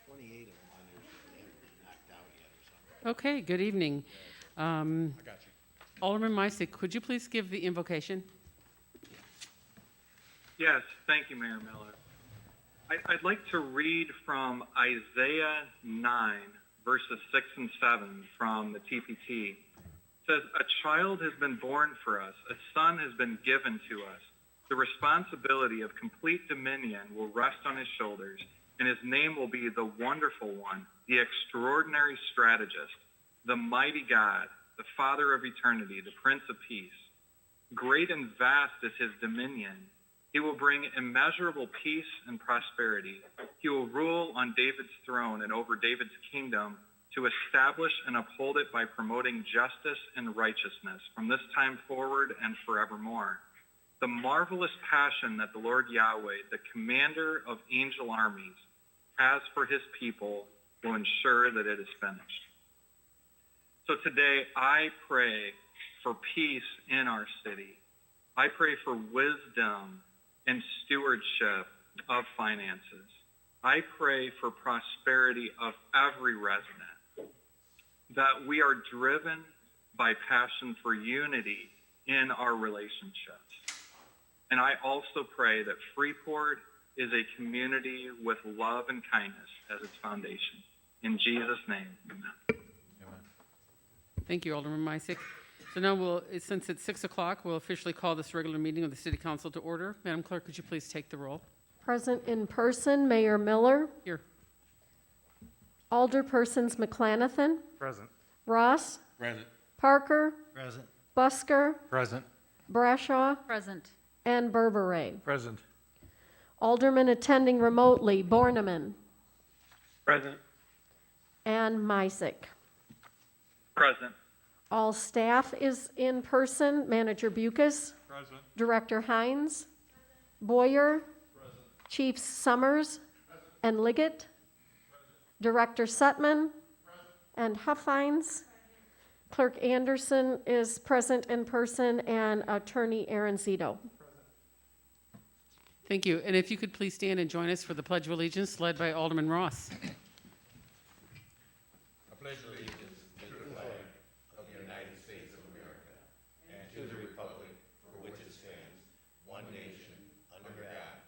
28 of them on there haven't knocked out yet or something. Okay, good evening. I got you. Alderman Meisick, could you please give the invocation? Yes, thank you, Mayor Miller. I'd like to read from Isaiah 9, verses 6 and 7 from the TPT. It says, "A child has been born for us, a son has been given to us. The responsibility of complete dominion will rest on his shoulders, and his name will be the Wonderful One, the Extraordinary Strategist, the Mighty God, the Father of Eternity, the Prince of Peace. Great and vast is his dominion. He will bring immeasurable peace and prosperity. He will rule on David's throne and over David's kingdom to establish and uphold it by promoting justice and righteousness from this time forward and forevermore. The marvelous passion that the Lord Yahweh, the commander of angel armies, has for his people will ensure that it is finished." So today I pray for peace in our city. I pray for wisdom and stewardship of finances. I pray for prosperity of every resident, that we are driven by passion for unity in our relationships. And I also pray that Freeport is a community with love and kindness as its foundation. In Jesus' name, amen. Thank you, Alderman Meisick. So now since it's 6 o'clock, we'll officially call this regular meeting of the City Council to order. Madam Clerk, could you please take the roll? Present in person, Mayor Miller. Here. Alderpersons McClanathan, Present. Ross, Present. Parker, Present. Busker, Present. Brashaw, Present. and Berberay. Present. Aldermen attending remotely, Borneman Present. and Meisick. Present. All staff is in person, Manager Bucas, Present. Director Hines, Boyer, Chief Summers, and Liggett, Director Sutman, and Huffines. Clerk Anderson is present in person, and Attorney Aaron Zito. Thank you. And if you could please stand and join us for the Pledge of Allegiance led by Alderman Ross. I pledge allegiance to the flag of the United States of America and to the republic for which it stands, one nation, under God,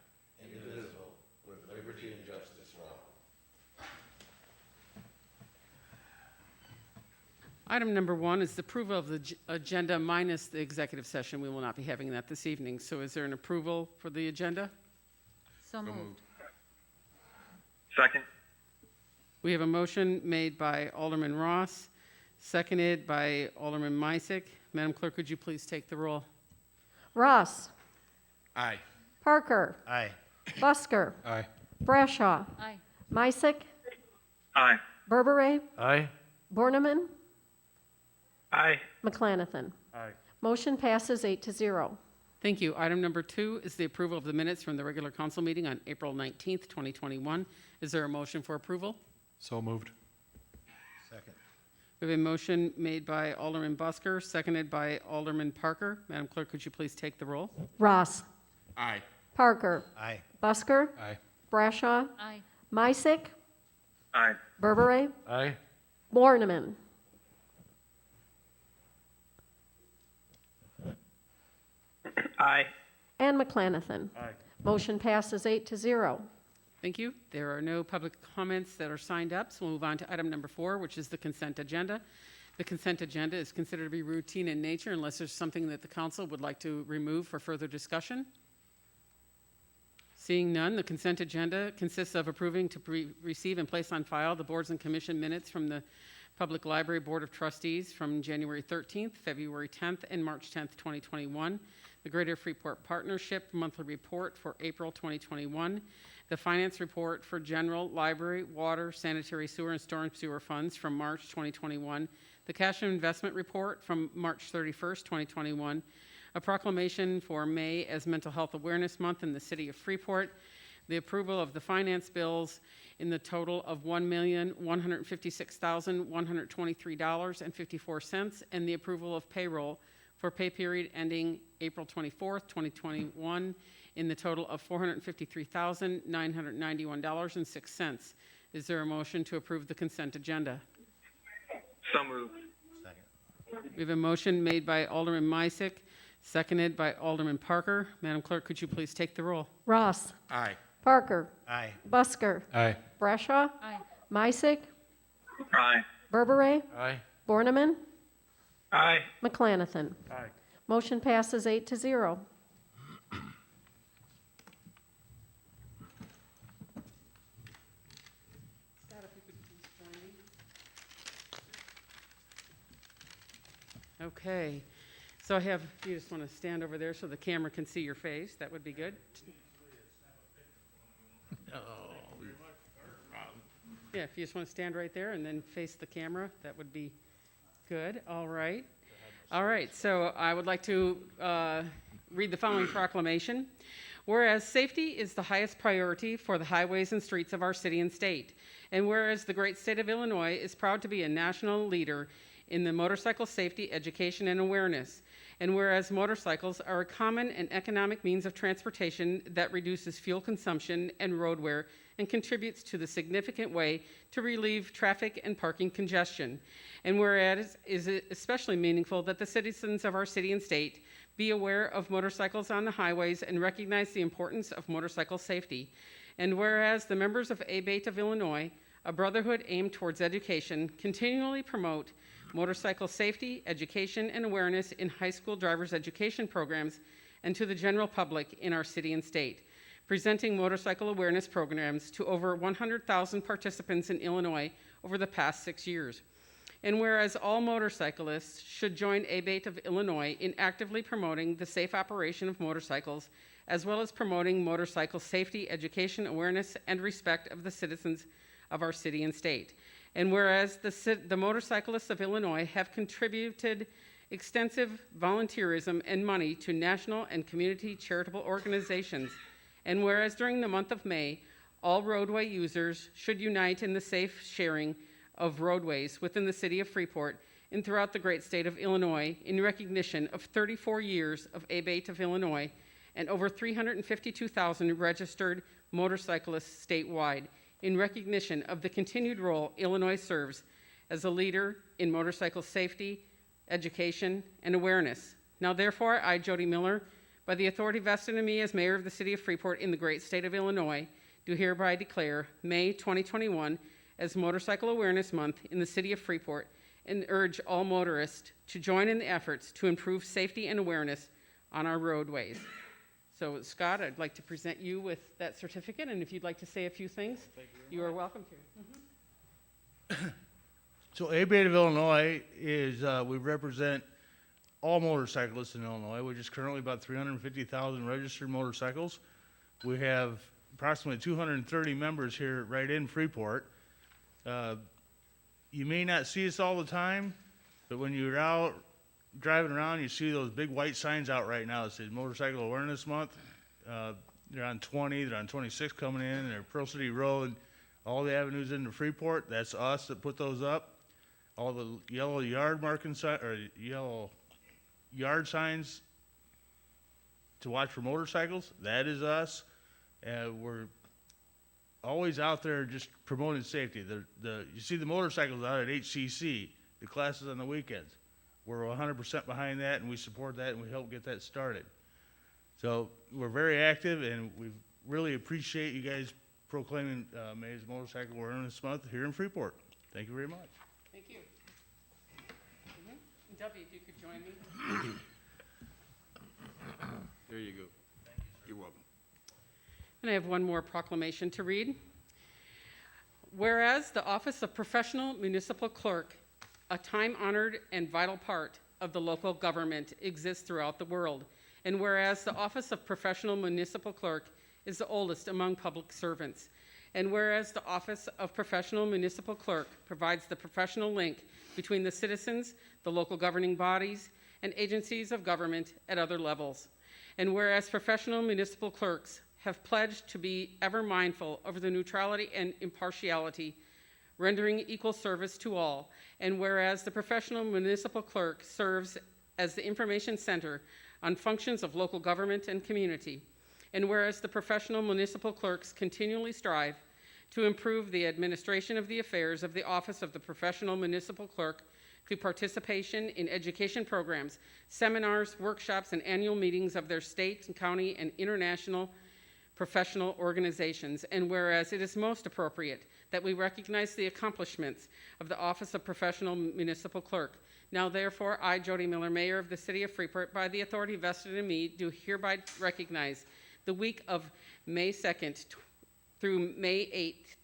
indivisible, with liberty and justice for all. Item number 1 is the approval of the agenda minus the executive session. We will not be having that this evening. So is there an approval for the agenda? So moved. Second. We have a motion made by Alderman Ross, seconded by Alderman Meisick. Madam Clerk, could you please take the roll? Ross, Aye. Parker, Aye. Busker, Aye. Brashaw, Aye. Meisick, Aye. Berberay, Aye. Borneman, Aye. McClanathan. Aye. Motion passes 8-0. Thank you. Item number 2 is the approval of the minutes from the regular council meeting on April 19th, 2021. Is there a motion for approval? So moved. Second. We have a motion made by Alderman Busker, seconded by Alderman Parker. Madam Clerk, could you please take the roll? Ross, Aye. Parker, Aye. Busker, Aye. Brashaw, Aye. Meisick, Aye. Berberay, Aye. Borneman. Aye. And McClanathan. Aye. Motion passes 8-0. Thank you. There are no public comments that are signed up, so we'll move on to item number 4, which is the consent agenda. The consent agenda is considered to be routine in nature unless there's something that the council would like to remove for further discussion. Seeing none, the consent agenda consists of approving to receive and place on file the boards and commission minutes from the Public Library Board of Trustees from January 13th, February 10th, and March 10th, 2021, the Greater Freeport Partnership Monthly Report for April 2021, the Finance Report for General, Library, Water, Sanitary Sewer, and Storm Sewer Funds from March 2021, the Cash and Investment Report from March 31st, 2021, a proclamation for May as Mental Health Awareness Month in the City of Freeport, the approval of the finance bills in the total of $1,156,123.54, and the approval of payroll for pay period ending April 24th, 2021, in the total of $453,991.06. Is there a motion to approve the consent agenda? So moved. Second. We have a motion made by Alderman Misick, seconded by Alderman Parker. Madam Clerk, could you please take the roll? Ross. Aye. Parker. Aye. Busker. Aye. Brashaw. Aye. Misick. Aye. Berbere. Aye. Borneman. Aye. McClanathan. Aye. Motion passes 8-0. Okay, so I have, you just want to stand over there so the camera can see your face. That would be good. Yeah, if you just want to stand right there and then face the camera, that would be good. All right. All right, so I would like to read the following proclamation. Whereas safety is the highest priority for the highways and streets of our city and state, and whereas the great state of Illinois is proud to be a national leader in the motorcycle safety, education, and awareness, and whereas motorcycles are a common and economic means of transportation that reduces fuel consumption and road wear and contributes to the significant way to relieve traffic and parking congestion, and whereas it is especially meaningful that the citizens of our city and state be aware of motorcycles on the highways and recognize the importance of motorcycle safety, and whereas the members of ABATE of Illinois, a brotherhood aimed towards education, continually promote motorcycle safety, education, and awareness in high school driver's education programs and to the general public in our city and state, presenting motorcycle awareness programs to over 100,000 participants in Illinois over the past 6 years. And whereas all motorcyclists should join ABATE of Illinois in actively promoting the safe operation of motorcycles, as well as promoting motorcycle safety, education, awareness, and respect of the citizens of our city and state. And whereas the motorcyclists of Illinois have contributed extensive volunteerism and money to national and community charitable organizations, and whereas during the month of May, all roadway users should unite in the safe sharing of roadways within the city of Freeport and throughout the great state of Illinois in recognition of 34 years of ABATE of Illinois and over 352,000 registered motorcyclists statewide, in recognition of the continued role Illinois serves as a leader in motorcycle safety, education, and awareness. Now therefore, I, Jody Miller, by the authority vested in me as mayor of the city of Freeport in the great state of Illinois, do hereby declare May 2021 as Motorcycle Awareness Month in the city of Freeport and urge all motorists to join in the efforts to improve safety and awareness on our roadways. So, Scott, I'd like to present you with that certificate, and if you'd like to say a few things, you are welcome to. So ABATE of Illinois is, we represent all motorcyclists in Illinois, which is currently about 350,000 registered motorcycles. We have approximately 230 members here right in Freeport. You may not see us all the time, but when you're out driving around, you see those big white signs out right now that says Motorcycle Awareness Month. They're on 20, they're on 26 coming in, they're Pearl City Road, all the avenues into Freeport. That's us that put those up. All the yellow yard marking or yellow yard signs to watch for motorcycles, that is us. We're always out there just promoting safety. You see the motorcycles out at HCC, the classes on the weekends. We're 100% behind that, and we support that, and we help get that started. So we're very active, and we really appreciate you guys proclaiming May as Motorcycle Awareness Month here in Freeport. Thank you very much. Thank you. Debbie, if you could join me. There you go. You're welcome. And I have one more proclamation to read. Whereas the Office of Professional Municipal Clerk, a time-honored and vital part of the local government, exists throughout the world, and whereas the Office of Professional Municipal Clerk is the oldest among public servants, and whereas the Office of Professional Municipal Clerk provides the professional link between the citizens, the local governing bodies, and agencies of government at other levels, and whereas professional municipal clerks have pledged to be ever mindful of the neutrality and impartiality, rendering equal service to all, and whereas the professional municipal clerk serves as the information center on functions of local government and community, And whereas the professional municipal clerks continually strive to improve the administration of the affairs of the office of the professional municipal clerk through participation in education programs, seminars, workshops, and annual meetings of their state and county and international professional organizations. And whereas it is most appropriate that we recognize the accomplishments of the office of professional municipal clerk. Now therefore, I, Jody Miller, Mayor of the City of Freeport, by the authority vested in me, do hereby recognize the week of May 2nd through May 8th,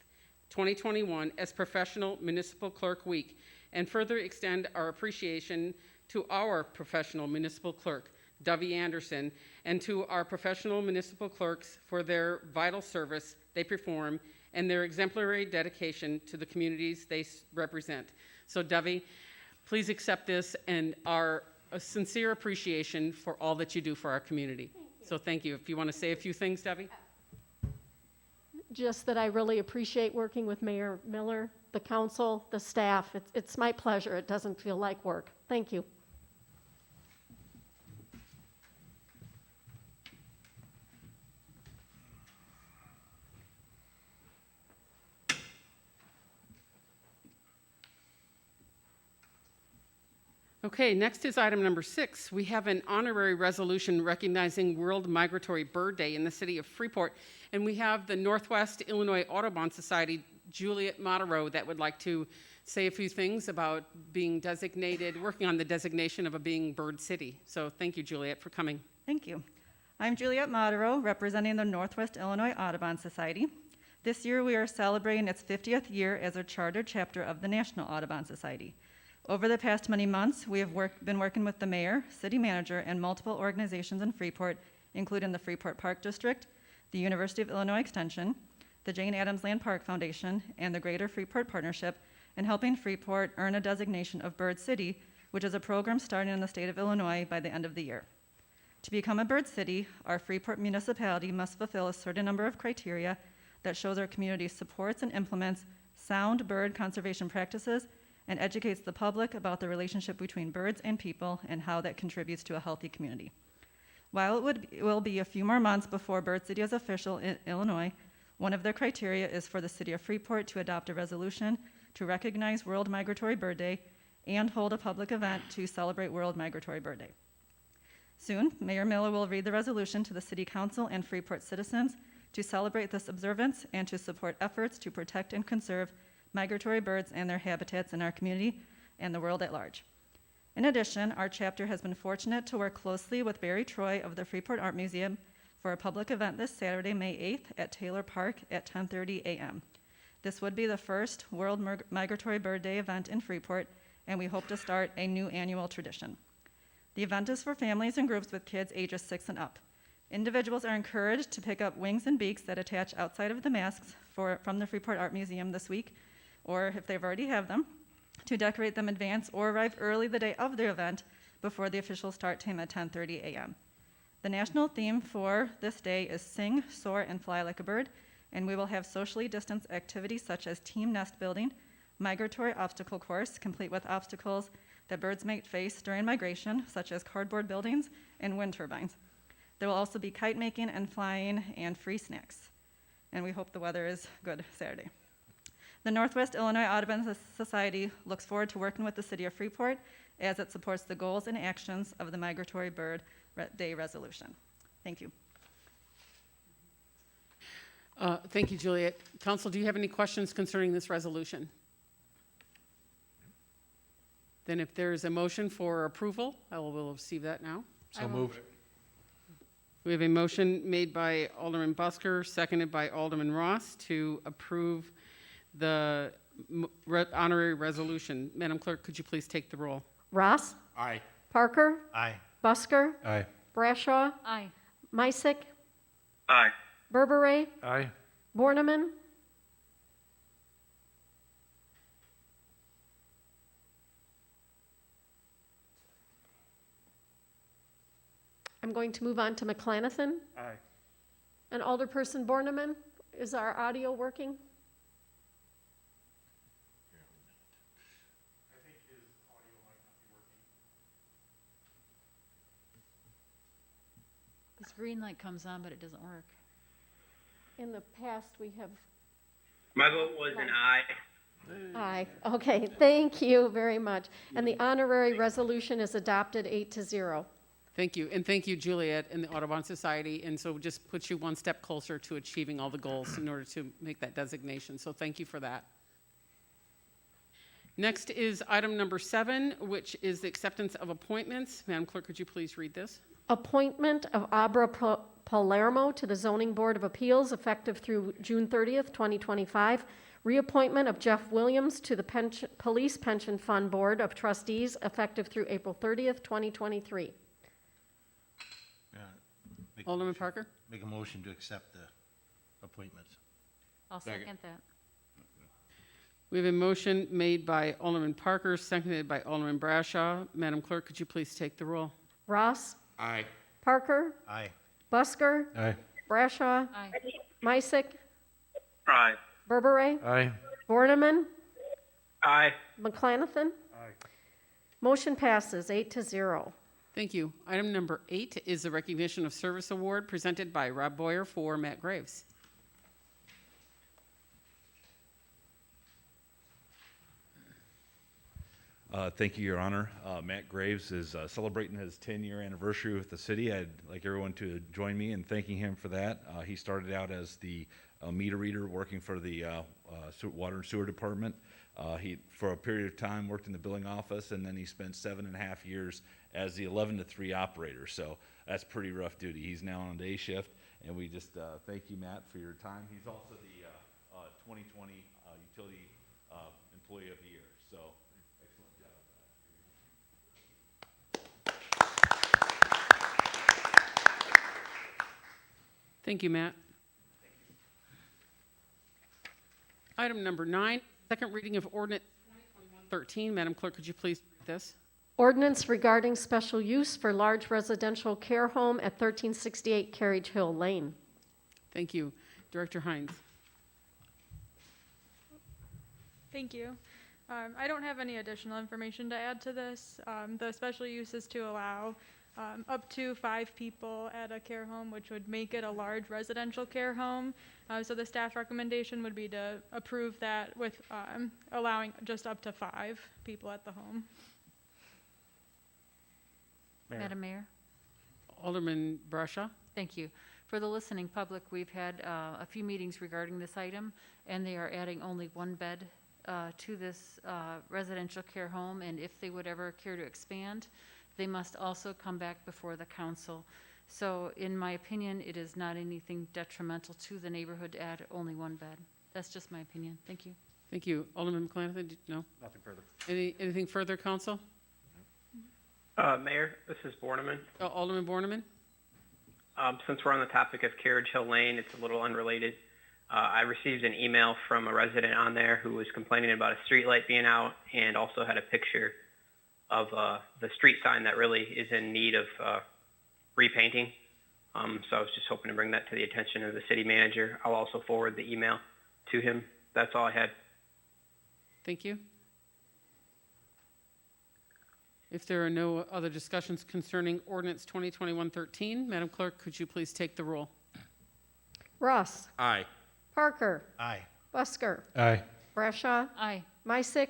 2021 as Professional Municipal Clerk Week, and further extend our appreciation to our professional municipal clerk, Dovey Anderson, and to our professional municipal clerks for their vital service they perform and their exemplary dedication to the communities they represent. So Dovey, please accept this and our sincere appreciation for all that you do for our community. So thank you. If you want to say a few things, Debbie. Just that I really appreciate working with Mayor Miller, the council, the staff. It's my pleasure. It doesn't feel like work. Thank you. Okay, next is item number 6. We have an honorary resolution recognizing World Migratory Bird Day in the city of Freeport. And we have the Northwest Illinois Audubon Society, Juliet Montero, that would like to say a few things about being designated, working on the designation of a being bird city. So thank you, Juliet, for coming. Thank you. I'm Juliet Montero, representing the Northwest Illinois Audubon Society. This year we are celebrating its 50th year as a chartered chapter of the National Audubon Society. Over the past many months, we have been working with the mayor, city manager, and multiple organizations in Freeport, including the Freeport Park District, the University of Illinois Extension, the Jane Addams Land Park Foundation, and the Greater Freeport Partnership in helping Freeport earn a designation of Bird City, which is a program starting in the state of Illinois by the end of the year. To become a bird city, our Freeport municipality must fulfill a certain number of criteria that shows our community supports and implements sound bird conservation practices and educates the public about the relationship between birds and people and how that contributes to a healthy community. While it will be a few more months before Bird City is official in Illinois, one of the criteria is for the city of Freeport to adopt a resolution to recognize World Migratory Bird Day and hold a public event to celebrate World Migratory Bird Day. Soon, Mayor Miller will read the resolution to the City Council and Freeport citizens to celebrate this observance and to support efforts to protect and conserve migratory birds and their habitats in our community and the world at large. In addition, our chapter has been fortunate to work closely with Barry Troy of the Freeport Art Museum for a public event this Saturday, May 8th at Taylor Park at 10:30 a.m. This would be the first World Migratory Bird Day event in Freeport, and we hope to start a new annual tradition. The event is for families and groups with kids ages 6 and up. Individuals are encouraged to pick up wings and beaks that attach outside of the masks from the Freeport Art Museum this week, or if they've already have them, to decorate them in advance or arrive early the day of the event before the official start time at 10:30 a.m. The national theme for this day is Sing, Soar, and Fly Like a Bird, and we will have socially distanced activities such as team nest building, migratory obstacle course, complete with obstacles that birds might face during migration, such as cardboard buildings and wind turbines. There will also be kite making and flying and free snacks. And we hope the weather is good Saturday. The Northwest Illinois Audubon Society looks forward to working with the City of Freeport as it supports the goals and actions of the Migratory Bird Day resolution. Thank you. Thank you, Juliet. Council, do you have any questions concerning this resolution? Then if there is a motion for approval, I will receive that now. So moved. We have a motion made by Alderman Busker, seconded by Alderman Ross to approve the honorary resolution. Madam Clerk, could you please take the roll? Ross? Aye. Parker? Aye. Busker? Aye. Brashaw? Aye. Mysick? Aye. Berberay? Aye. Borneman? I'm going to move on to McClanathan. Aye. And Alderperson Borneman, is our audio working? This green light comes on, but it doesn't work. In the past, we have My vote was an aye. aye. Okay, thank you very much. And the honorary resolution is adopted 8-0. Thank you, and thank you, Juliet, and the Audubon Society, and so just puts you one step closer to achieving all the goals in order to make that designation, so thank you for that. Next is item number 7, which is the acceptance of appointments. Madam Clerk, could you please read this? Appointment of Abra Palermo to the Zoning Board of Appeals effective through June 30th, 2025. Reappointment of Jeff Williams to the Police Pension Fund Board of Trustees effective through April 30th, 2023. Alderman Parker? Make a motion to accept the appointments. I'll second that. We have a motion made by Alderman Parker, seconded by Alderman Brashaw. Madam Clerk, could you please take the roll? Ross? Aye. Parker? Aye. Busker? Aye. Brashaw? Aye. Misick? Aye. Berbere? Aye. Borneman? Aye. McClanathan? Motion passes 8-0. Thank you. Item number 8 is the Recognition of Service Award presented by Rob Boyer for Matt Graves. Thank you, Your Honor. Matt Graves is celebrating his 10-year anniversary with the city. I'd like everyone to join me in thanking him for that. He started out as the meter reader working for the Water and Sewer Department. He, for a period of time, worked in the billing office, and then he spent 7.5 years as the 11 to 3 operator. So that's pretty rough duty. He's now on day shift, and we just thank you, Matt, for your time. He's also the 2020 Utility Employee of the Year. So excellent job. Thank you, Matt. Item number 9, second reading of Ordinance 2021-13. Madam Clerk, could you please read this? Ordinance regarding special use for large residential care home at 1368 Carriage Hill Lane. Thank you. Director Hines. Thank you. I don't have any additional information to add to this. The special use is to allow up to 5 people at a care home, which would make it a large residential care home. So the staff recommendation would be to approve that with allowing just up to 5 people at the home. Madam Mayor? Alderman Brashaw. Thank you. For the listening public, we've had a few meetings regarding this item, and they are adding only 1 bed to this residential care home, and if they would ever care to expand, they must also come back before the council. So in my opinion, it is not anything detrimental to the neighborhood to add only 1 bed. That's just my opinion. Thank you. Thank you. Alderman McClanathan, no? Nothing further. Anything further, council? Mayor, this is Borneman. Alderman Borneman? Since we're on the topic of Carriage Hill Lane, it's a little unrelated. I received an email from a resident on there who was complaining about a street light being out and also had a picture of the street sign that really is in need of repainting. So I was just hoping to bring that to the attention of the city manager. I'll also forward the email to him. That's all I had. Thank you. If there are no other discussions concerning Ordinance 2021-13, Madam Clerk, could you please take the roll? Ross? Aye. Parker? Aye. Busker? Aye. Brashaw? Aye. Misick?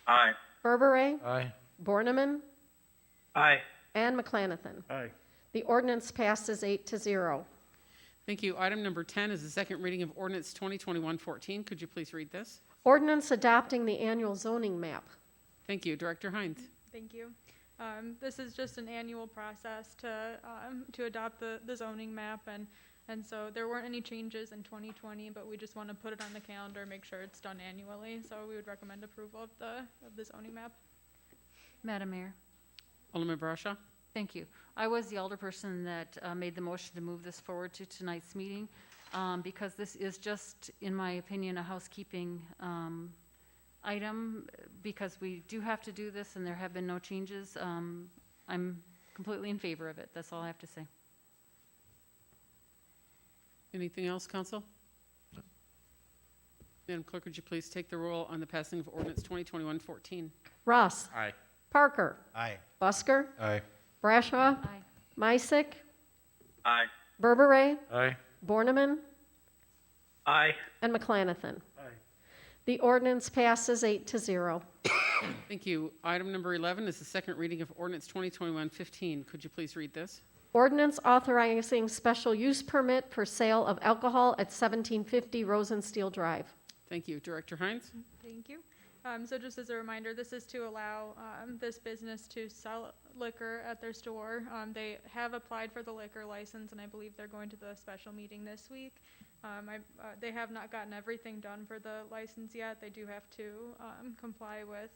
Aye. Berbere? Aye. Borneman? Aye. And McClanathan. Aye. The ordinance passes 8-0. Thank you. Item number 10 is the second reading of Ordinance 2021-14. Could you please read this? Ordinance adopting the annual zoning map. Thank you. Director Hines. Thank you. This is just an annual process to adopt the zoning map, and so there weren't any changes in 2020, but we just want to put it on the calendar, make sure it's done annually. So we would recommend approval of the zoning map. Madam Mayor? Alderman Brashaw. Thank you. I was the alderperson that made the motion to move this forward to tonight's meeting because this is just, in my opinion, a housekeeping item because we do have to do this and there have been no changes. I'm completely in favor of it. That's all I have to say. Anything else, council? Madam Clerk, would you please take the roll on the passing of Ordinance 2021-14? Ross? Aye. Parker? Aye. Busker? Aye. Brashaw? Aye. Misick? Aye. Berberay, Aye. Borneman, Aye. and McClanathan. The ordinance passes 8-0. Thank you. Item number 11 is the second reading of ordinance 2021-15. Could you please read this? Ordinance authorizing special use permit for sale of alcohol at 1750 Rosensteel Drive. Thank you. Director Hines? Thank you. So just as a reminder, this is to allow this business to sell liquor at their store. They have applied for the liquor license, and I believe they're going to the special meeting this week. They have not gotten everything done for the license yet. They do have to comply with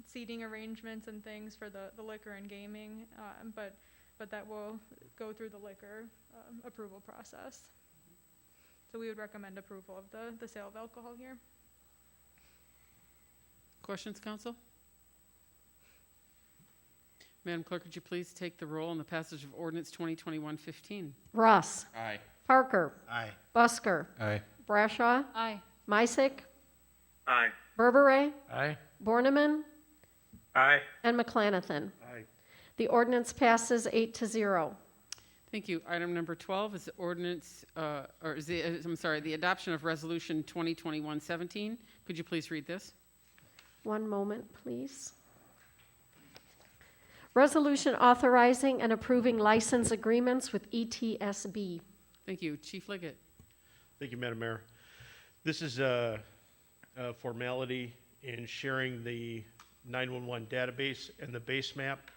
seating arrangements and things for the liquor and gaming, but that will go through the liquor approval process. So we would recommend approval of the sale of alcohol here. Questions, council? Madam Clerk, could you please take the roll on the passage of ordinance 2021-15? Ross. Aye. Parker. Aye. Busker. Aye. Brashaw. Aye. Misick. Aye. Berberay. Aye. Borneman, Aye. and McClanathan. Aye. The ordinance passes 8-0. Thank you. Item number 12 is the ordinance, the adoption of resolution 2021-17. Could you please read this? One moment, please. Resolution authorizing and approving license agreements with ETSB. Thank you. Chief Liggett? Thank you, Madam Mayor. This is a formality in sharing the 911 database and the base map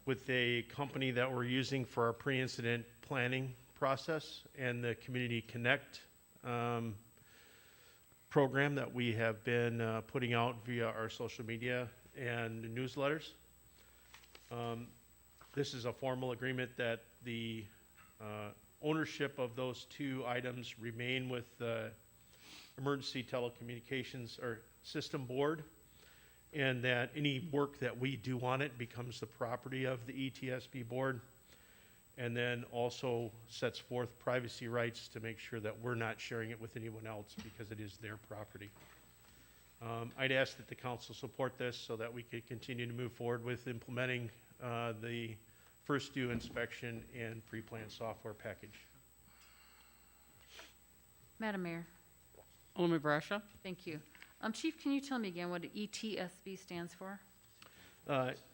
with a company that we're using for our pre-incident planning process and the Community Connect program that we have been putting out via our social media and newsletters. This is a formal agreement that the ownership of those two items remain with the Emergency Telecommunications or System Board, and that any work that we do on it becomes the property of the ETSB board, and then also sets forth privacy rights to make sure that we're not sharing it with anyone else because it is their property. I'd ask that the council support this so that we could continue to move forward with implementing the first due inspection and pre-planned software package. Madam Mayor, Alderman Brashaw? thank you. Chief, can you tell me again what ETSB stands for?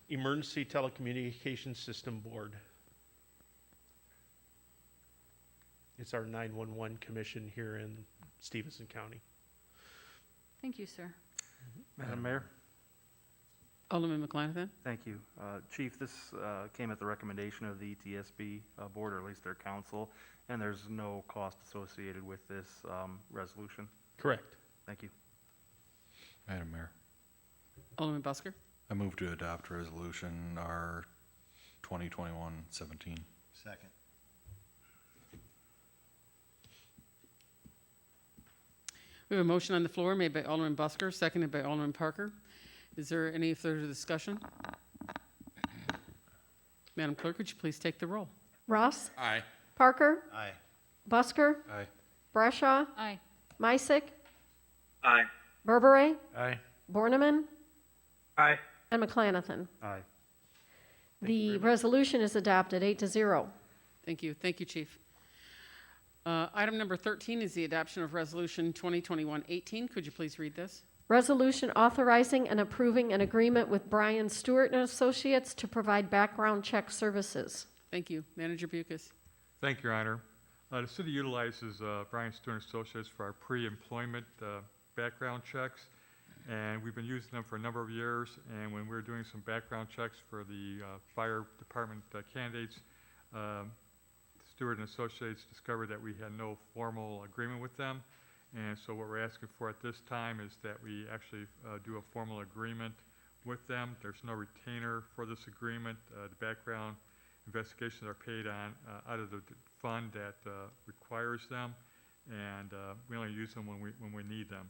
Emergency Telecommunications System Board. It's our 911 commission here in Stevenson County. Thank you, sir. Madam Mayor, Alderman McClanathan? thank you. Chief, this came at the recommendation of the ETSB board, or at least their council, and there's no cost associated with this resolution. Correct. Thank you. Madam Mayor, Alderman Busker? I move to adopt resolution R 2021-17. Second. We have a motion on the floor made by Alderman Busker, seconded by Alderman Parker. Is there any further discussion? Madam Clerk, would you please take the roll? Ross. Aye. Parker. Aye. Busker. Aye. Brashaw. Aye. Misick. Aye. Berberay. Aye. Borneman, Aye. and McClanathan. Aye. The resolution is adopted 8-0. Thank you. Thank you, Chief. Item number 13 is the adoption of resolution 2021-18. Could you please read this? Resolution authorizing and approving an agreement with Brian Stewart and Associates to provide background check services. Thank you. Manager Bucus? Thank you, Your Honor. The city utilizes Brian Stewart Associates for our pre-employment background checks, and we've been using them for a number of years. And when we were doing some background checks for the fire department candidates, Stewart and Associates discovered that we had no formal agreement with them. And so what we're asking for at this time is that we actually do a formal agreement with them. There's no retainer for this agreement. The background investigations are paid on out of the fund that requires them, and we only use them when we need them.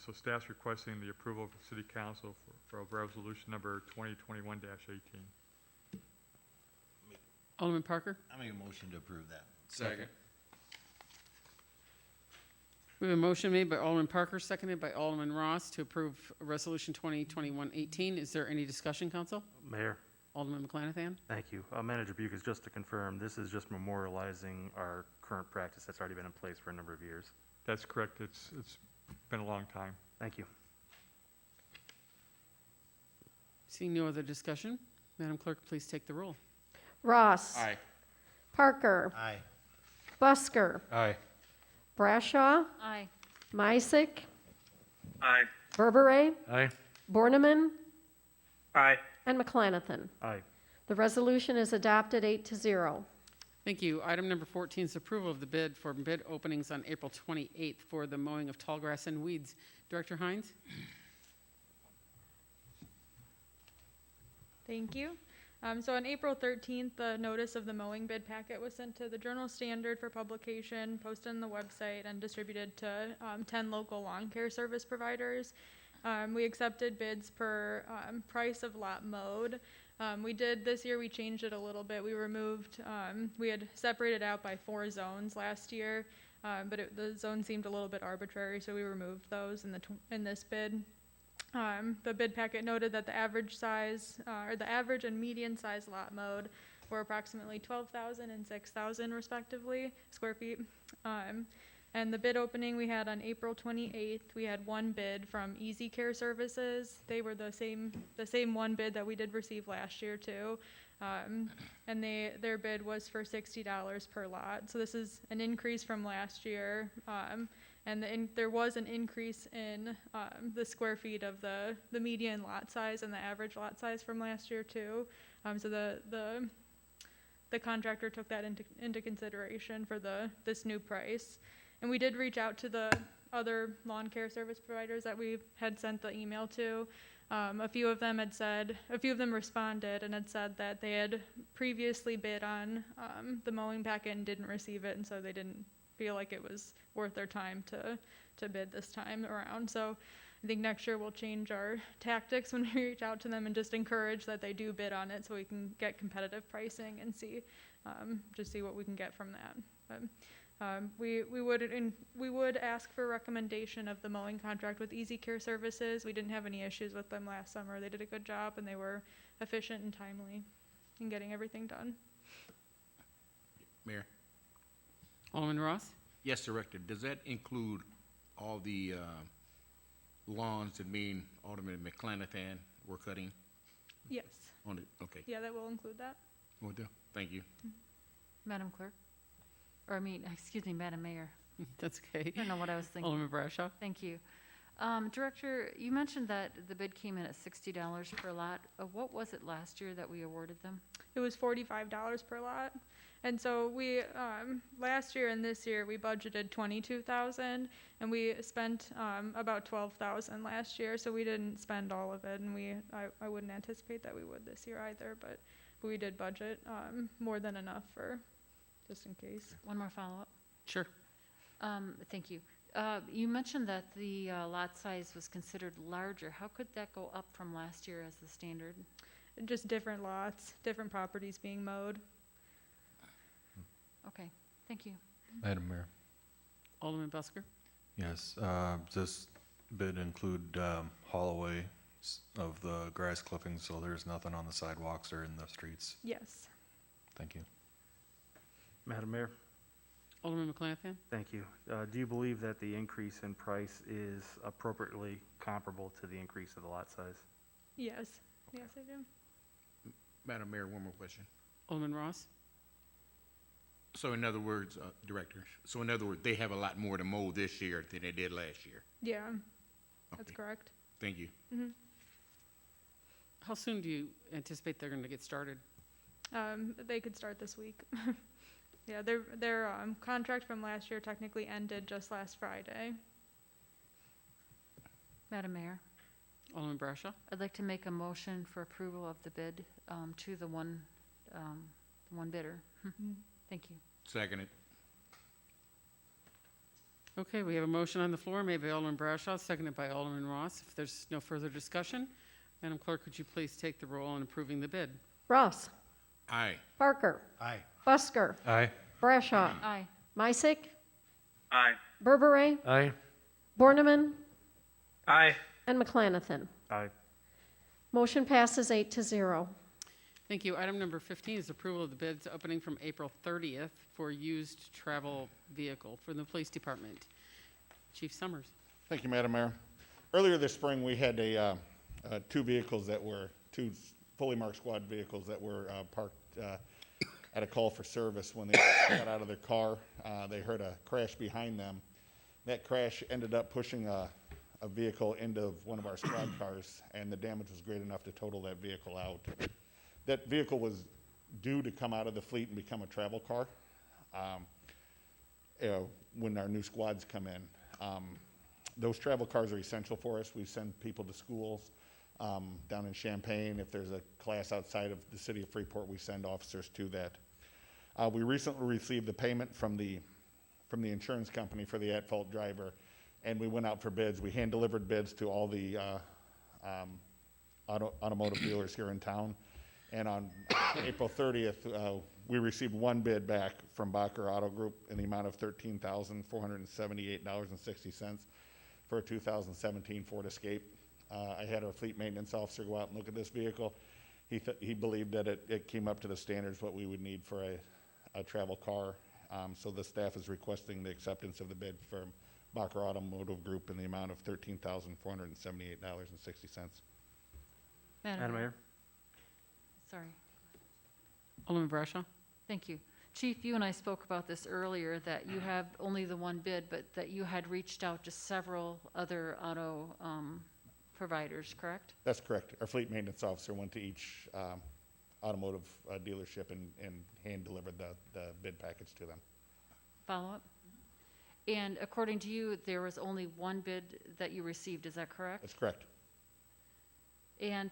So staff's requesting the approval of the City Council for resolution number 2021-18. Alderman Parker? I make a motion to approve that. Second. We have a motion made by Alderman Parker, seconded by Alderman Ross to approve resolution 2021-18. Is there any discussion, council? Mayor, Alderman McClanathan? Thank you. Manager Buckus, just to confirm, this is just memorializing our current practice that's already been in place for a number of years. That's correct. It's been a long time. Thank you. Seeing no other discussion, Madam Clerk, please take the roll. Ross. Aye. Parker. Aye. Busker. Aye. Brashaw. Aye. Misick. Aye. Berberet. Aye. Borneman. Aye. And McClanathan. Aye. The resolution is adopted 8-0. Thank you. Item number 14 is approval of the bid for bid openings on April 28th for the mowing of tall grass and weeds. Director Hines? Thank you. So on April 13th, the notice of the mowing bid packet was sent to the Journal Standard for publication, posted on the website, and distributed to 10 local lawn care service providers. We accepted bids per price of lot mowed. This year we changed it a little bit. We removed, we had separated out by 4 zones last year, but the zone seemed a little bit arbitrary, so we removed those in this bid. The bid packet noted that the average size, or the average and median size lot mowed were approximately 12,000 and 6,000 respectively square feet. And the bid opening we had on April 28th, we had one bid from Easy Care Services. They were the same one bid that we did receive last year too. And their bid was for $60 per lot. So this is an increase from last year. And there was an increase in the square feet of the median lot size and the average lot size from last year too. So the contractor took that into consideration for this new price. And we did reach out to the other lawn care service providers that we had sent the email to. A few of them responded and had said that they had previously bid on the mowing packet and didn't receive it, and so they didn't feel like it was worth their time to bid this time around. So I think next year we'll change our tactics when we reach out to them and just encourage that they do bid on it so we can get competitive pricing and see what we can get from that. But, we would ask for a recommendation of the mowing contract with Easy Care Services. We didn't have any issues with them last summer. They did a good job and they were efficient and timely in getting everything done. Mayor? Alderman Ross? Yes, Director. Does that include all the lawns that me and Alderman McClanathan were cutting Yes. on it? Okay. Yeah, that will include that. Will do. Thank you. Madam Clerk? Excuse me, Madam Mayor. That's okay. I don't know what I was thinking. Alderman Brashaw? Thank you. Director, you mentioned that the bid came in at $60 per lot. What was it last year that we awarded them? It was $45 per lot. And so we, last year and this year, we budgeted $22,000 and we spent about $12,000 last year. So we didn't spend all of it, and I wouldn't anticipate that we would this year either, but we did budget more than enough for just in case. One more follow-up. Sure. Thank you. You mentioned that the lot size was considered larger. How could that go up from last year as the standard? Just different lots, different properties being mowed. Okay, thank you. Madam Mayor? Alderman Busker? Yes, this bid include haul away of the grass clippings, so there's nothing on the sidewalks or in the streets. Yes. Thank you. Madam Mayor? Alderman McClanathan? Thank you. Do you believe that the increase in price is appropriately comparable to the increase of the lot size? Yes. Yes, I do. Madam Mayor, one more question. Alderman Ross? So in other words, Director, they have a lot more to mow this year than they did last year? Yeah, that's Okay. correct. Thank you. How soon do you anticipate they're going to get started? They could start this week. Yeah, their contract from last year technically ended just last Friday. Madam Mayor, Alderman Brashaw? I'd like to make a motion for approval of the bid to the one bidder. Thank you. Seconded. Okay, we have a motion on the floor made by Alderman Brashaw, seconded by Alderman Ross. If there's no further discussion, Madam Clerk, would you please take the roll on approving the bid? Ross. Aye. Parker. Aye. Busker. Aye. Brashaw. Aye. Misick. Aye. Berberet. Aye. Borneman. Aye. And McClanathan. Aye. Motion passes 8-0. Thank you. Item number 15 is approval of the bids opening from April 30th for used travel vehicle for the police department. Chief Summers. Thank you, Madam Mayor. Earlier this spring, we had two fully marked squad vehicles that were parked at a call for service. When they got out of their car, they heard a crash behind them. That crash ended up pushing a vehicle into one of our squad cars, and the damage was great enough to total that vehicle out. That vehicle was due to come out of the fleet and become a travel car when our new squads come in. Those travel cars are essential for us. We send people to schools down in Champaign. If there's a class outside of the city of Freeport, we send officers to that. We recently received the payment from the insurance company for the at-fault driver, and we went out for bids. We hand-delivered bids to all the automotive dealers here in town. And on April 30th, we received one bid back from Bacher Auto Group in the amount of $13,478.60 for a 2017 Ford Escape. I had our fleet maintenance officer go out and look at this vehicle. He believed that it came up to the standards what we would need for a travel car. So the staff is requesting the acceptance of the bid from Bacher Automotive Group in the amount of $13,478.60. Madam Mayor? Sorry. Alderman Bradshaw. Thank you. Chief, you and I spoke about this earlier, that you have only the one bid, but that you had reached out to several other auto providers, correct? That's correct. Our fleet maintenance officer went to each automotive dealership and hand-delivered the bid package to them. Follow up? And according to you, there was only one bid that you received, is that correct? That's correct. And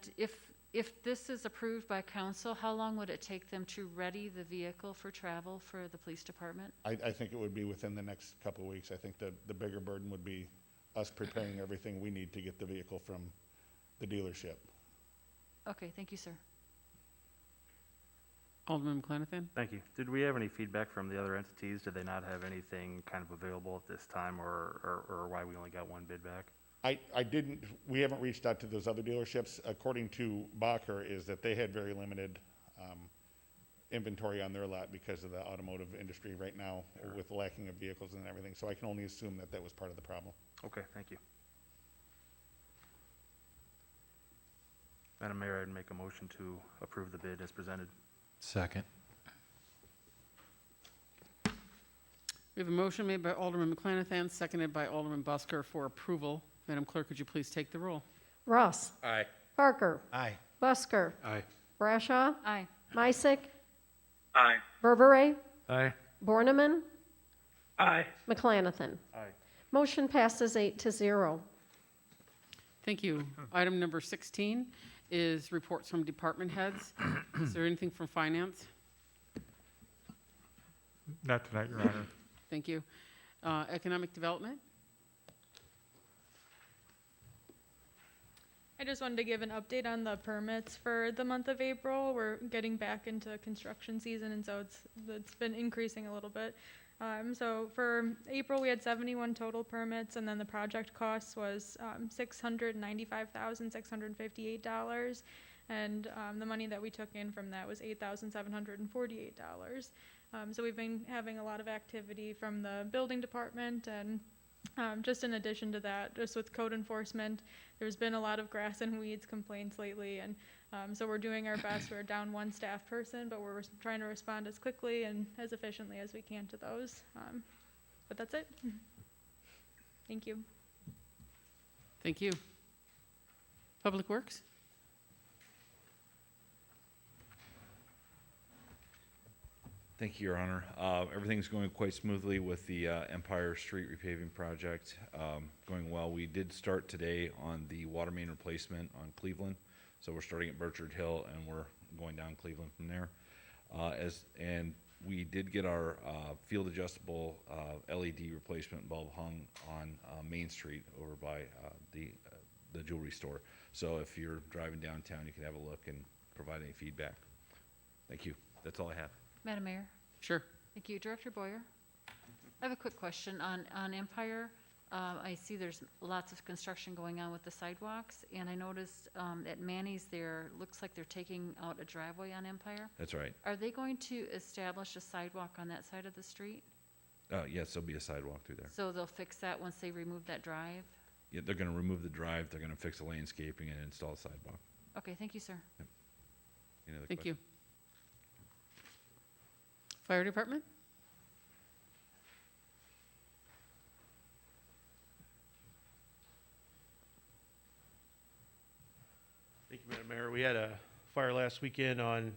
if this is approved by council, how long would it take them to ready the vehicle for travel for the police department? I think it would be within the next couple of weeks. I think the bigger burden would be us preparing everything we need to get the vehicle from the dealership. Okay, thank you, sir. Alderman McClenathan. Thank you. Did we have any feedback from the other entities? Did they not have anything kind of available at this time, or why we only got one bid back? We haven't reached out to those other dealerships. According to Bacher, is that they had very limited inventory on their lot because of the automotive industry right now with lacking of vehicles and everything. So I can only assume that was part of the problem. Okay, thank you. Madam Mayor, I'd make a motion to approve the bid as presented. Second. We have a motion made by Alderman McClenathan, seconded by Alderman Busker for approval. Madam Clerk, would you please take the roll? Ross. Aye. Parker. Aye. Busker. Aye. Brashaw. Aye. Misick. Aye. Berberet. Aye. Borneman. Aye. McClanathan. Aye. Motion passes 8-0. Thank you. Item number 16 is reports from department heads. Is there anything from finance? Not tonight, Your Honor. Thank you. Economic development? I just wanted to give an update on the permits for the month of April. We're getting back into construction season, and so it's been increasing a little bit. So for April, we had 71 total permits, and then the project cost was $695,658, and the money that we took in from that was $8,748. So we've been having a lot of activity from the building department, and just in addition to that, just with code enforcement, there's been a lot of grass and weeds complaints lately, and so we're doing our best. We're down one staff person, but we're trying to respond as quickly and as efficiently as we can to those. But that's it. Thank you. Thank you. Public Works? Thank you, Your Honor. Everything's going quite smoothly with the Empire Street repaving project, going well. We did start today on the water main replacement on Cleveland, so we're starting at Burchard Hill and we're going down Cleveland from there. And we did get our field adjustable LED replacement bulb hung on Main Street over by the jewelry store. So if you're driving downtown, you can have a look and provide any feedback. Thank you. That's all I have. Madam Mayor? Sure. Thank you. Director Boyer? I have a quick question on Empire. I see there's lots of construction going on with the sidewalks, and I noticed at Manny's there, looks like they're taking out a driveway on Empire. That's right. Are they going to establish a sidewalk on that side of the street? Yes, there'll be a sidewalk through there. So they'll fix that once they remove that drive? Yeah, they're gonna remove the drive, they're gonna fix the landscaping and install a sidewalk. Okay, thank you, sir. Any other Thank questions? you. Fire Department? Thank you, Madam Mayor. We had a fire last weekend on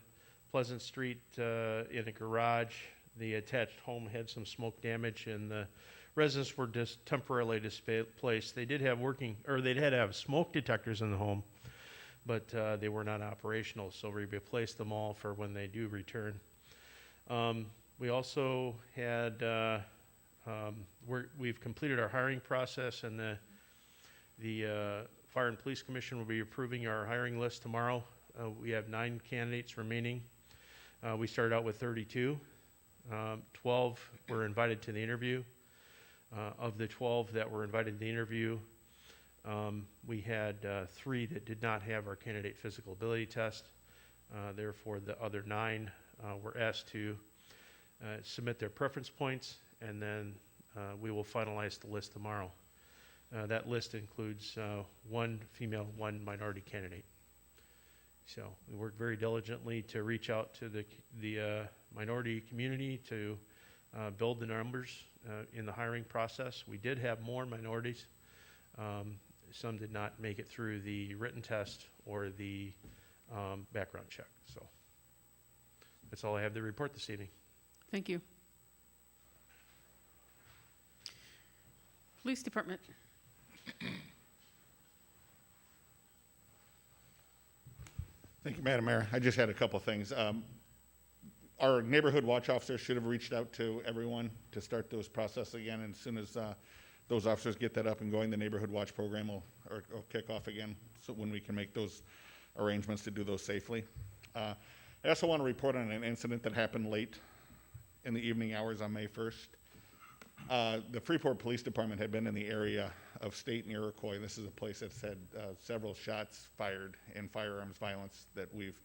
Pleasant Street in a garage. The attached home had some smoke damage, and the residents were just temporarily displaced. They did have they'd had to have smoke detectors in the home, but they were not operational, so we replaced them all for when they do return. We also had, we've completed our hiring process, and the Fire and Police Commission will be approving our hiring list tomorrow. We have 9 candidates remaining. We started out with 32. 12 were invited to the interview. Of the 12 that were invited to the interview, we had 3 that did not have our candidate physical ability test. Therefore, the other 9 were asked to submit their preference points, and then we will finalize the list tomorrow. That list includes 1 female, 1 minority candidate. So we worked very diligently to reach out to the minority community to build the numbers in the hiring process. We did have more minorities. Some did not make it through the written test or the background check. So that's all I have to report this evening. Thank you. Police Department? Thank you, Madam Mayor. I just had a couple things. Our neighborhood watch officers should have reached out to everyone to start those process again. And as soon as those officers get that up and going, the neighborhood watch program will kick off again, so when we can make those arrangements to do those safely. I also want to report on an incident that happened late in the evening hours on May 1st. The Freeport Police Department had been in the area of State and Iroquois. This is a place that's had several shots fired and firearms violence that we've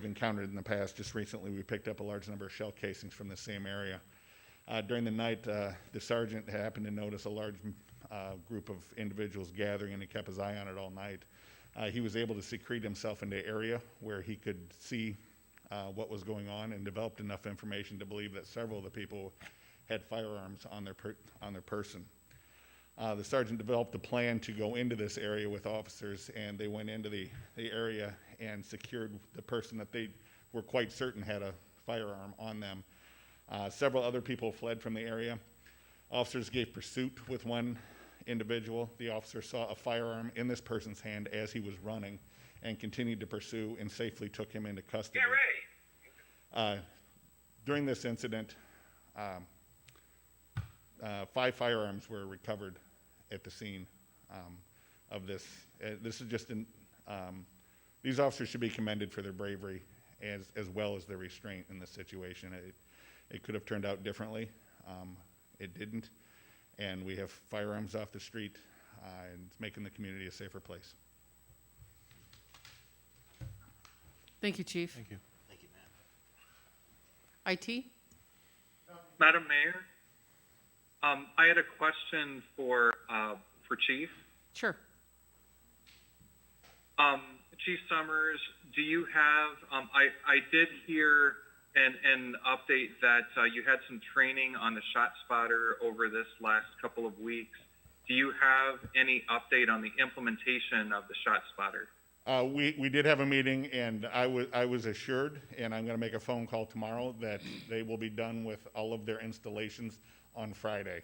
encountered in the past. Just recently, we picked up a large number of shell casings from the same area. During the night, the sergeant happened to notice a large group of individuals gathering, and he kept his eye on it all night. He was able to secrete himself into an area where he could see what was going on, and developed enough information to believe that several of the people had firearms on their person. The sergeant developed a plan to go into this area with officers, and they went into the area and secured the person that they were quite certain had a firearm on them. Several other people fled from the area. Officers gave pursuit with one individual. The officer saw a firearm in this person's hand as he was running, and continued to pursue and safely took him into custody. During this incident, 5 firearms were recovered at the scene of this. This is just these officers should be commended for their bravery as well as their restraint in this situation. It could have turned out differently. It didn't. And we have firearms off the street, and it's making the community a safer place. Thank you, Chief. Thank you. IT? Madam Mayor, I had a question for Chief. Sure. Chief Summers, do you have, I did hear an update that you had some training on the shot spotter over this last couple of weeks. Do you have any update on the implementation of the shot spotter? We did have a meeting, and I was assured, and I'm going to make a phone call tomorrow, that they will be done with all of their installations on Friday.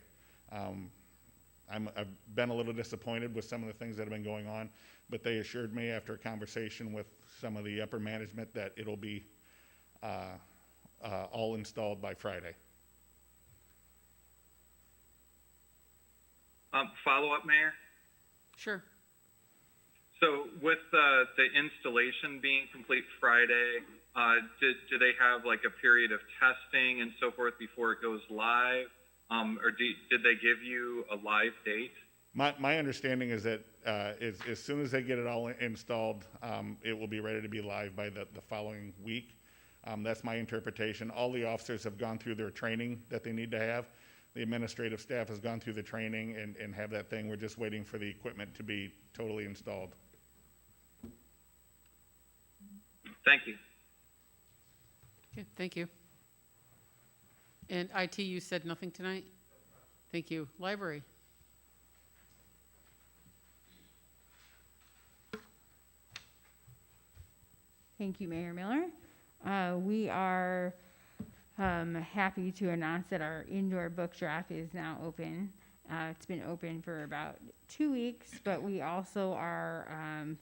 I've been a little disappointed with some of the things that have been going on, but they assured me after a conversation with some of the upper management that it'll be all installed by Friday. Follow-up, Mayor? Sure. So with the installation being complete Friday, do they have like a period of testing and so forth before it goes live? Or did they give you a live date? My understanding is that as soon as they get it all installed, it will be ready to be live by the following week. That's my interpretation. All the officers have gone through their training that they need to have. The administrative staff has gone through the training and have that thing. We're just waiting for the equipment to be totally installed. Thank you. Okay, thank you. And IT, you said nothing tonight? Thank you. Library? Thank you, Mayor Miller. We are happy to announce that our indoor book drop is now open. It's been open for about 2 weeks, but we also are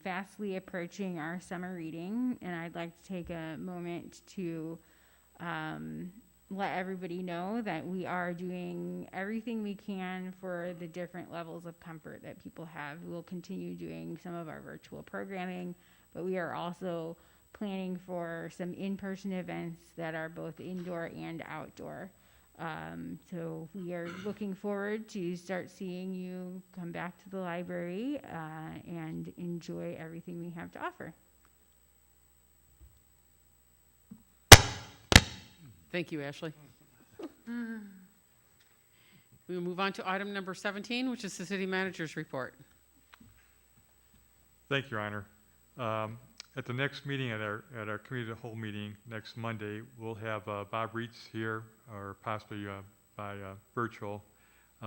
fastly approaching our summer reading, and I'd like to take a moment to let everybody know that we are doing everything we can for the different levels of comfort that people have. We'll continue doing some of our virtual programming, but we are also planning for some in-person events that are both indoor and outdoor. So we are looking forward to start seeing you come back to the library and enjoy everything we have to offer. Thank you, Ashley. We will move on to item number 17, which is the city manager's report. Thank you, Your Honor. At the next meeting, at our committee of the whole meeting next Monday, we'll have Bob Reitz here, or possibly by virtual,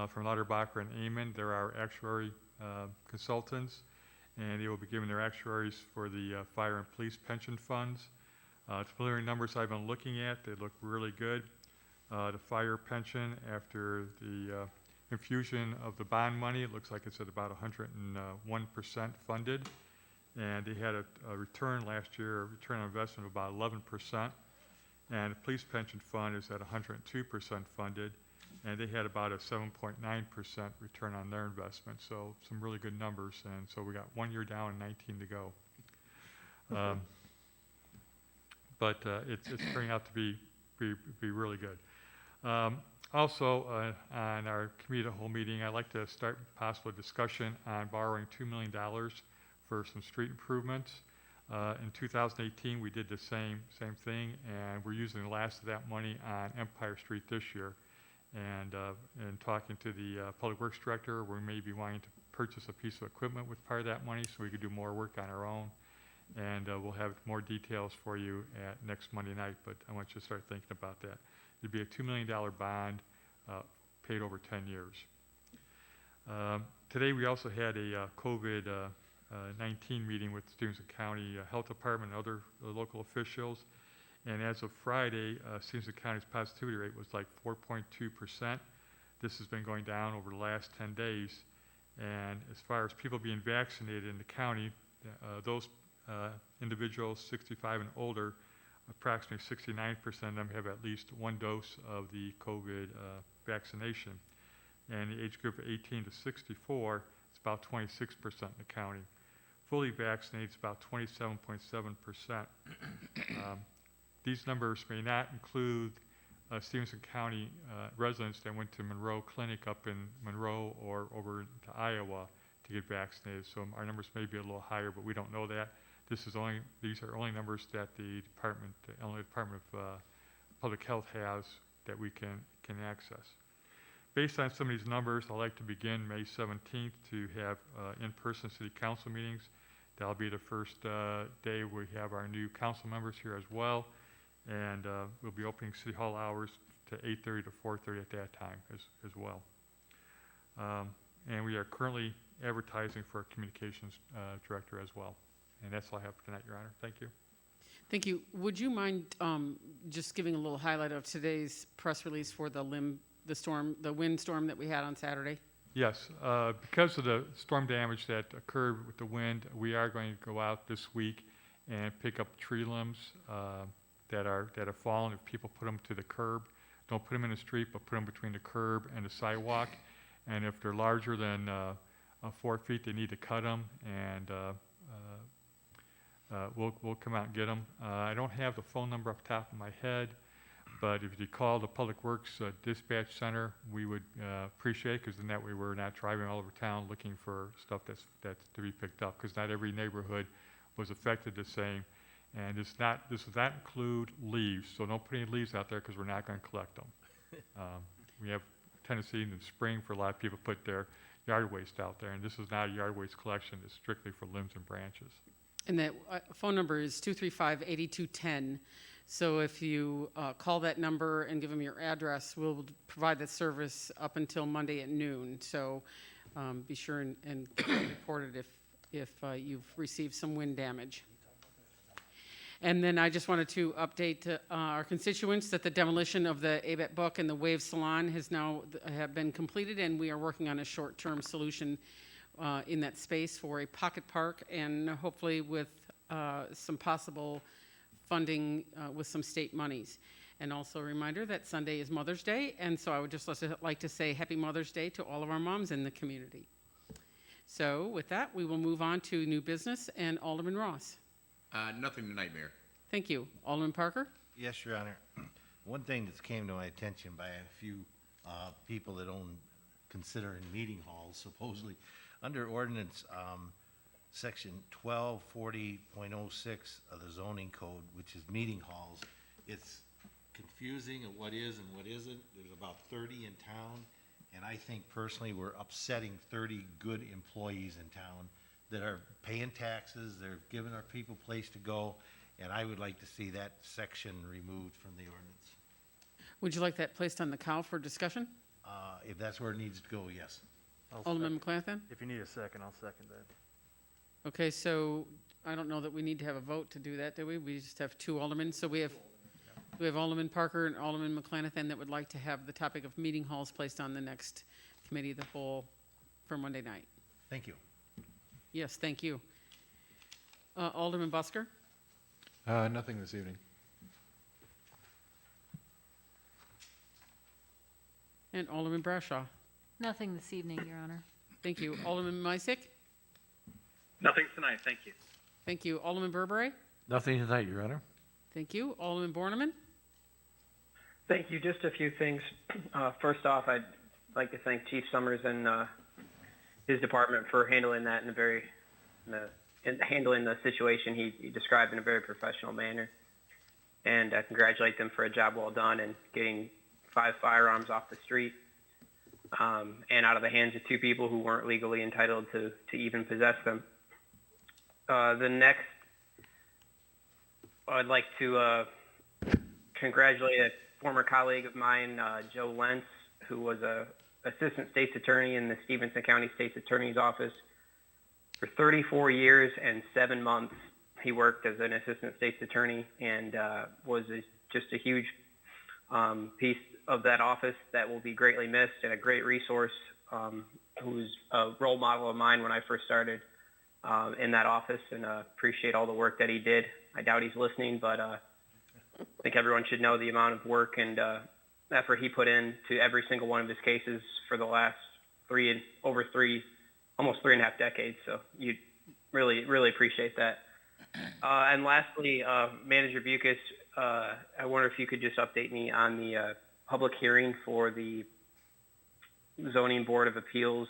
from Lauterbach and Amon. They're our actuary consultants, and they will be giving their actuaries for the fire and police pension funds. The preliminary numbers I've been looking at, they look really good. The fire pension, after the infusion of the bond money, it looks like it's at about 101% funded. And they had a return last year, a return on investment of about 11%. And the police pension fund is at 102% funded, and they had about a 7.9% return on their investment. So some really good numbers, and so we got 1 year down and 19 to go. But it's turning out to be really good. Also, on our committee of the whole meeting, I'd like to start possible discussion on borrowing $2 million for some street improvements. In 2018, we did the same thing, and we're using the last of that money on Empire Street this year. And talking to the Public Works Director, we may be wanting to purchase a piece of equipment with part of that money so we could do more work on our own. And we'll have more details for you at next Monday night, but I want you to start thinking about that. It'd be a $2 million bond paid over 10 years. Today we also had a COVID-19 meeting with the Stevenson County Health Department and other local officials. And as of Friday, Stevenson County's positivity rate was like 4.2%. This has been going down over the last 10 days. And as far as people being vaccinated in the county, those individuals 65 and older, approximately 69% of them have at least one dose of the COVID vaccination. And the age group of 18 to 64, it's about 26% in the county. Fully vaccinated is about 27.7%. These numbers may not include Stevenson County residents that went to Monroe Clinic up in Monroe or over to Iowa to get vaccinated. So our numbers may be a little higher, but we don't know that. These are only numbers that the Illinois Department of Public Health has that we can access. Based on some of these numbers, I'd like to begin May 17th to have in-person city council meetings. That'll be the first day we have our new council members here as well. And we'll be opening City Hall hours to 8:30 to 4:30 at that time as well. And we are currently advertising for a communications director as well. And that's all I have for tonight, Your Honor. Thank you. Thank you. Would you mind just giving a little highlight of today's press release for the wind storm that we had on Saturday? Yes, because of the storm damage that occurred with the wind, we are going to go out this week and pick up tree limbs that have fallen. If people put them to the curb, don't put them in the street, but put them between the curb and the sidewalk. And if they're larger than 4 feet, they need to cut them, and we'll come out and get them. I don't have the phone number off the top of my head, But if you call the Public Works Dispatch Center, we would appreciate it, because then that way we're not driving all over town looking for stuff that's to be picked up, because not every neighborhood was affected the same. And this does not include leaves, so don't put any leaves out there, because we're not going to collect them. We have a tendency in the spring for a lot of people to put their yard waste out there, and this is not a yard waste collection, it's strictly for limbs and branches. And that phone number is 235-8210. So if you call that number and give them your address, we'll provide that service up until Monday at noon. So be sure and report it if you've received some wind damage. And then I just wanted to update our constituents that the demolition of the ABET book and the Wave Salon have been completed, and we are working on a short-term solution in that space for a pocket park, and hopefully with some possible funding with some state monies. And also a reminder that Sunday is Mother's Day, and so I would just like to say Happy Mother's Day to all of our moms in the community. So with that, we will move on to new business, and Alderman Ross. Nothing tonight, Mayor. Thank you. Alderman Parker? Yes, Your Honor. One thing that's came to my attention by a few people that own, considering meeting halls, supposedly, under ordinance section 1240.06 of the zoning code, which is meeting halls, it's confusing of what is and what isn't. There's about 30 in town, and I think personally we're upsetting 30 good employees in town that are paying taxes, they're giving our people a place to go, and I would like to see that section removed from the ordinance. Would you like that placed on the cow for discussion? If that's where it needs to go, yes. Alderman McClathan? If you need a second, I'll second that. Okay, so I don't know that we need to have a vote to do that, do we? We just have two aldermen. So we have Alderman Parker and Alderman McClathan that would like to have the topic of meeting halls placed on the next committee of the whole for Monday night. Thank you. Yes, thank you. Alderman Busker? Nothing this evening. And Alderman Brashaw? Nothing this evening, Your Honor. Thank you. Alderman Misick? Nothing tonight, thank you. Thank you. Alderman Burberry? Nothing tonight, Your Honor. Thank you. Alderman Borneman? Thank you. Just a few things. First off, I'd like to thank Chief Summers and his department for handling that handling the situation he described in a very professional manner. And I congratulate them for a job well done and getting 5 firearms off the street and out of the hands of 2 people who weren't legally entitled to even possess them. The next, I'd like to congratulate a former colleague of mine, Joe Lentz, who was a assistant state's attorney in the Stevenson County State's Attorney's Office. For 34 years and 7 months, he worked as an assistant state's attorney and was just a huge piece of that office that will be greatly missed and a great resource, who was a role model of mine when I first started in that office, and appreciate all the work that he did. I doubt he's listening, but I think everyone should know the amount of work and effort he put into every single one of his cases for the last almost 3.5 decades. So you really appreciate that. And lastly, Manager Bucas, I wonder if you could just update me on the public hearing for the Zoning Board of Appeals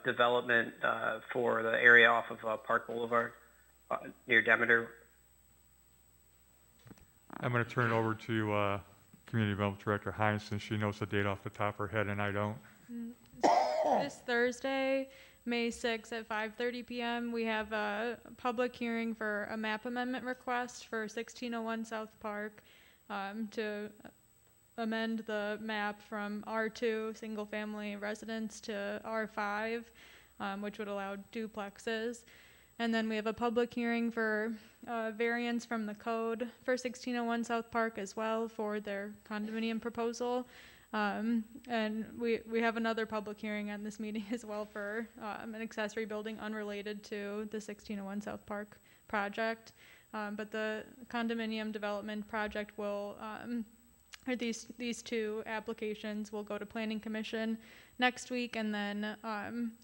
development for the area off of Park Boulevard near Demeter. I'm going to turn it over to Community Development Director Hines, since she knows the date off the top of her head and I don't. This Thursday, May 6th at 5:30 p.m., we have a public hearing for a map amendment request for 1601 South Park to amend the map from R2, single-family residence, to R5, which would allow duplexes. And then we have a public hearing for variance from the code for 1601 South Park as well for their condominium proposal. And we have another public hearing on this meeting as well for an accessory building unrelated to the 1601 South Park project. But the condominium development project will, or these 2 applications will go to Planning Commission next week, and then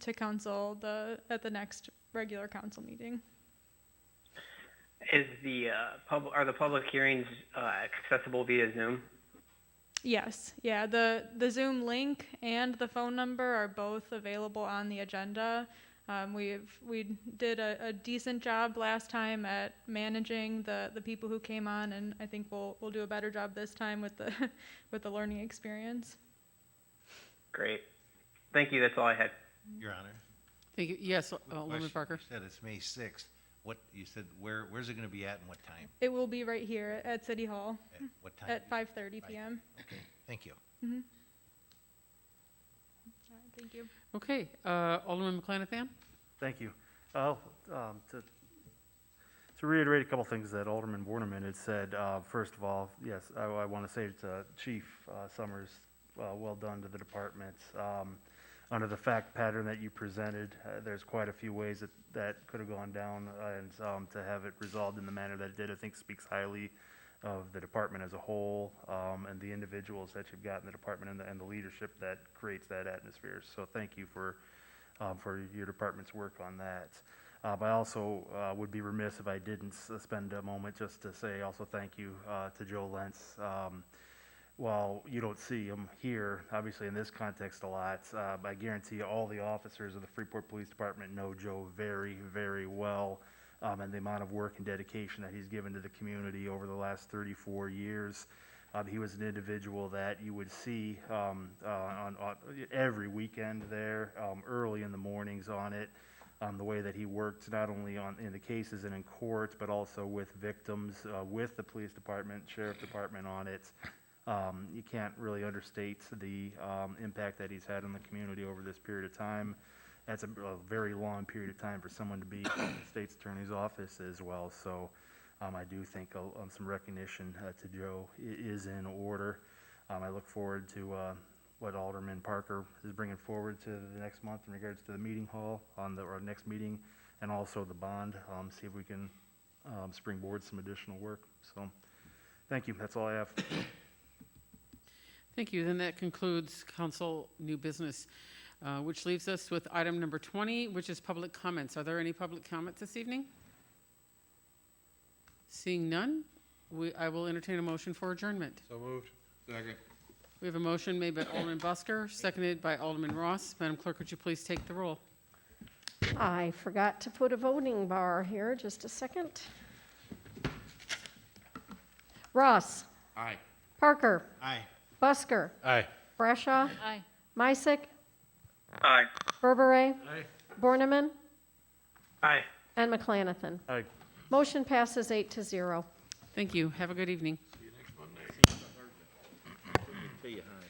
to council at the next regular council meeting. Are the public hearings accessible via Zoom? Yes, yeah, the Zoom link and the phone number are both available on the agenda. We did a decent job last time at managing the people who came on, and I think we'll do a better job this time with the with the learning experience. Great. Thank you. That's all I had. Your Honor. Thank you. Yes, Alderman Question. Parker. You said it's May 6th. You said where's it going to be at and what time? It will be right here at City Hall At what time? at 5:30 p.m. Okay, thank you. All right, thank you. Okay, Alderman McClanathan? Thank you. To reiterate a couple things that Alderman Borneman had said, first of all, yes, I want to say to Chief Summers, well done to the department. Under the fact pattern that you presented, there's quite a few ways that could have gone down, and to have it resolved in the manner that it did, I think speaks highly of the department as a whole, and the individuals that you've got in the department and the leadership that creates that atmosphere. So thank you for your department's work on that. But I also would be remiss if I didn't spend a moment just to say also thank you to Joe Lentz. While you don't see him here, obviously in this context a lot, I guarantee you all the officers of the Freeport Police Department know Joe very, very well, and the amount of work and dedication that he's given to the community over the last 34 years. He was an individual that you would see on every weekend there, early in the mornings on it. The way that he worked not only in the cases and in court, but also with victims, with the police department, sheriff department on it. You can't really understate the impact that he's had on the community over this period of time. That's a very long period of time for someone to be in the state's attorney's office as well. So I do think some recognition to Joe is in order. I look forward to what Alderman Parker is bringing forward to the next month in regards to the meeting hall on our next meeting, and also the bond. See if we can springboard some additional work. So thank you. That's all I have. Thank you. Then that concludes council new business, which leaves us with item number 20, which is public comments. Are there any public comments this evening? Seeing none, I will entertain a motion for adjournment. So moved. Second. We have a motion made by Alderman Busker, seconded by Alderman Ross. Madam Clerk, would you please take the roll? I forgot to put a voting bar here. Just a second. Ross. Aye. Parker. Aye. Busker. Aye. Brashaw. Aye. Mysick. Aye. Berbere. Aye. Borneman. Aye. And McClanathan. Aye. Motion passes 8-0. Thank you. Have a good evening. See you next Monday. Tell you hi.